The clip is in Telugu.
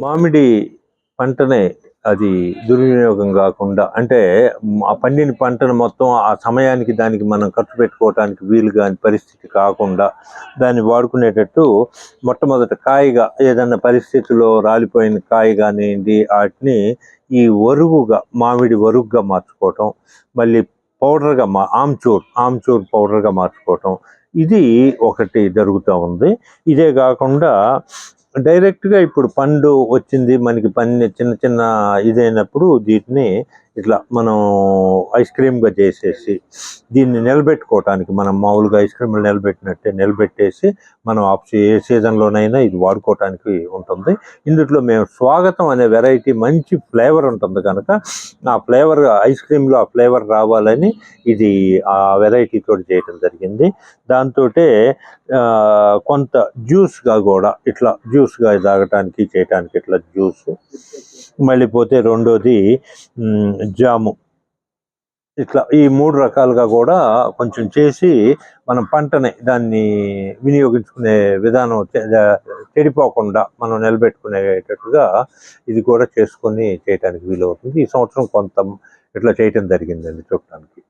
మామిడి పంటనే అది దుర్వినియోగం కాకుండా, అంటే ఆ పండిన పంటను మొత్తం ఆ సమయానికి దానికి మనం ఖర్చు పెట్టుకోవటానికి వీలు కాని పరిస్థితి కాకుండా దాన్ని వాడుకునేటట్టు మొట్టమొదట కాయగా ఏదన్నా పరిస్థితుల్లో రాలిపోయిన కాయ కానివ్వండి వాటిని ఈ వరుగుగా మామిడి వరుగుగా మార్చుకోవటం, మళ్ళీ పౌడర్గా ఆమ్చూర్ పౌడర్గా మార్చుకోవటం, ఇది ఒకటి జరుగుతూ ఉంది. ఇదే కాకుండా డైరెక్ట్గా ఇప్పుడు పండు వచ్చింది మనకి చిన్న చిన్న ఇదైనప్పుడు దీన్ని ఇట్లా మనం ఐస్ క్రీమ్గా చేసేసి దీన్ని నిలబెట్టుకోవటానికి మనం మామూలుగా ఐస్ క్రీమ్లు నిలబెట్టినట్టే నిలబెట్టేసి మనం ఏ సీజన్లోనైనా ఇది వాడుకోవటానికి ఉంటుంది. ఇందులో మేము స్వాగతం అనే వెరైటీ మంచి ఫ్లేవర్ ఉంటుంది కనుక ఆ ఫ్లేవర్ ఐస్ క్రీమ్లో ఆ ఫ్లేవర్ రావాలని ఇది ఆ వెరైటీ తోటి చేయడం జరిగింది. దాంతో కొంత జ్యూస్గా కూడా ఇట్లా జ్యూస్గా తాగటానికి చేయటానికి ఇట్లా జ్యూస్, మళ్ళీ పోతే రెండోది జాము, ఇట్లా ఈ 3 రకాలుగా కూడా కొంచెం చేసి మనం పంటని దాన్ని వినియోగించుకునే విధానం చెడిపోకుండా మనం నిలబెట్టుకునేటట్టుగా ఇది కూడా చేసుకొని చేయటానికి వీలవుతుంది. ఈ సంవత్సరం కొంత ఇట్లా చేయటం జరిగిందండి చూడటానికి.